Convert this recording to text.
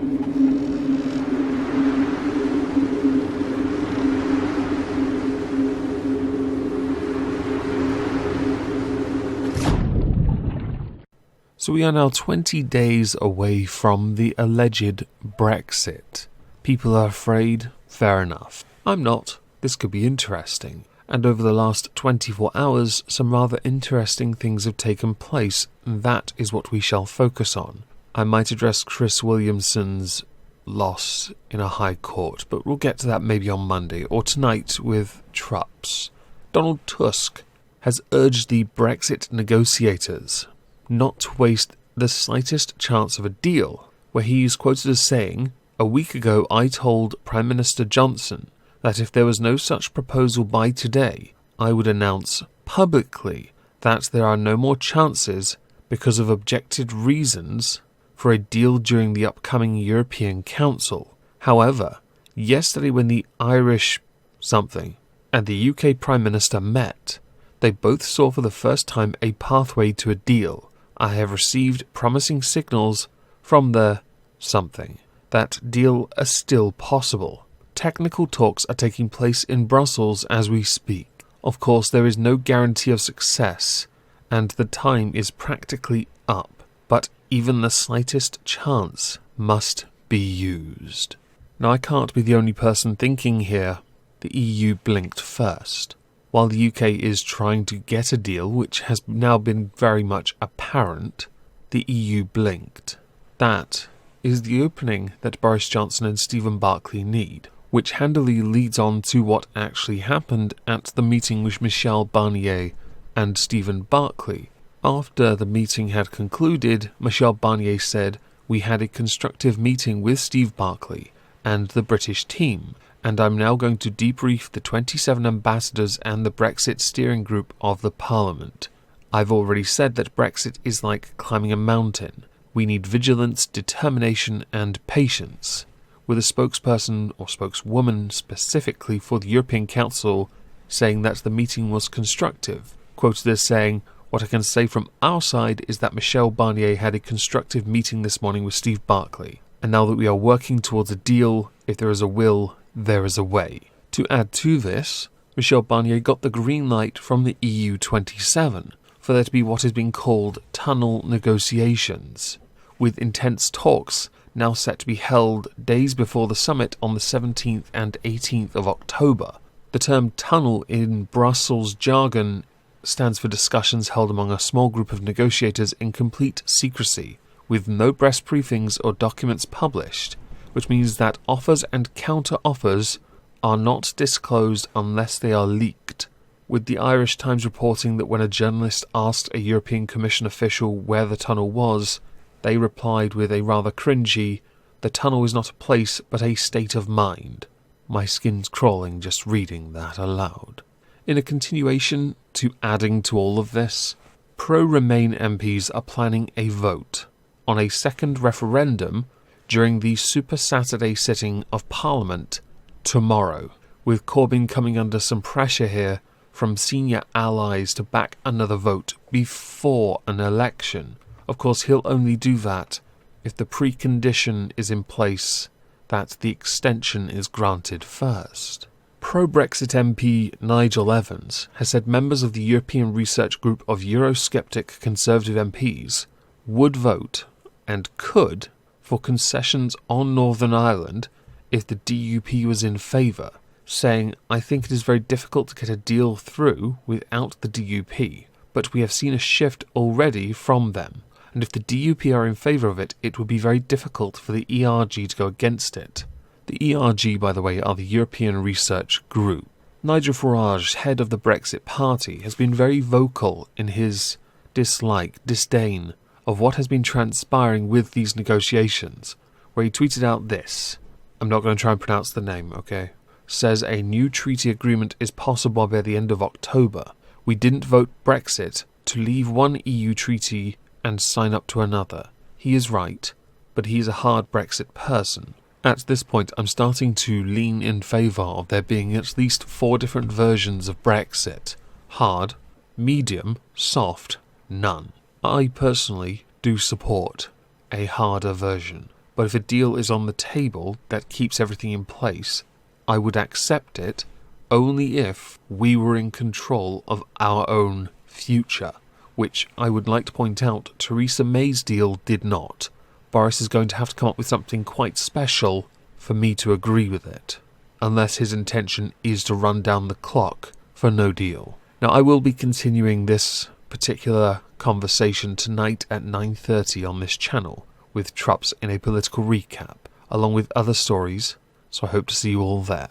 So we are now 20 days away from the alleged Brexit. People are afraid? Fair enough. I'm not. This could be interesting. And over the last 24 hours, some rather interesting things have taken place, and that is what we shall focus on. I might address Chris Williamson's loss in a high court, but we'll get to that maybe on Monday, or tonight with Trups. Donald Tusk has urged the Brexit negotiators not to waste the slightest chance of a deal, where he is quoted as saying, "A week ago I told Prime Minister Johnson that if there was no such proposal by today, I would announce publicly that there are no more chances because of objective reasons for a deal during the upcoming European Council. However, yesterday when the Irish something and the UK Prime Minister met, they both saw for the first time a pathway to a deal. I have received promising signals from the something that deal is still possible. Technical talks are taking place in Brussels as we speak. Of course, there is no guarantee of success, and the time is practically up, but even the slightest chance must be used." Now, I can't be the only person thinking here. The EU blinked first. While the UK is trying to get a deal, which has now been very much apparent, the EU blinked. That is the opening that Boris Johnson and Stephen Barclay need, which handily leads on to what actually happened at the meeting with Michel Barnier and Stephen Barclay. After the meeting had concluded, Michel Barnier said, "We had a constructive meeting with Steve Barclay and the British team, and I'm now going to debrief the 27 ambassadors and the Brexit steering group of the Parliament. I've already said that Brexit is like climbing a mountain. We need vigilance, determination and patience," with a spokesperson or spokeswoman specifically for the European Council saying that the meeting was constructive, quoted as saying, "What I can say from our side is that Michel Barnier had a constructive meeting this morning with Steve Barclay, and now that we are working towards a deal, if there is a will, there is a way." To add to this, Michel Barnier got the green light from the EU 27 for there to be what is being called tunnel negotiations, with intense talks now set to be held days before the summit on the 17th and 18th of October. The term tunnel in Brussels jargon stands for discussions held among a small group of negotiators in complete secrecy, with no press briefings or documents published, which means that offers and counter-offers are not disclosed unless they are leaked, with the Irish Times reporting that when a journalist asked a European Commission official where the tunnel was, they replied with a rather cringy, "The tunnel is not a place but a state of mind." My skin's crawling just reading that aloud. In a continuation to adding to all of this, pro-Remain MPs are planning a vote on a second referendum during the Super Saturday sitting of Parliament tomorrow, with Corbyn coming under some pressure here from senior allies to back another vote before an election. Of course, he'll only do that if the precondition is in place that the extension is granted first. Pro-Brexit MP Nigel Evans has said members of the European Research Group of Eurosceptic Conservative MPs would vote, and could, for concessions on Northern Ireland if the DUP was in favour, saying, "I think it is very difficult to get a deal through without the DUP, but we have seen a shift already from them, and if the DUP are in favour of it, it would be very difficult for the ERG to go against it." The ERG, by the way, are the European Research Group. Nigel Farage, head of the Brexit Party, has been very vocal in his disdain of what has been transpiring with these negotiations, where he tweeted out this. I'm not going to try and pronounce the name, okay? Says a new treaty agreement is possible by the end of October. We didn't vote Brexit to leave one EU treaty and sign up to another. He is right, but he is a hard Brexit person. At this point, I'm starting to lean in favour of there being at least 4 different versions of Brexit. Hard, medium, soft, none. I personally do support a harder version, But if a deal is on the table that keeps everything in place, I would accept it only if we were in control of our own future, which I would like to point out Theresa May's deal did not. Boris is going to have to come up with something quite special for me to agree with it, unless his intention is to run down the clock for no deal. Now, I will be continuing this particular conversation tonight at 9:30 on this channel with Trups in a political recap, along with other stories, so I hope to see you all there.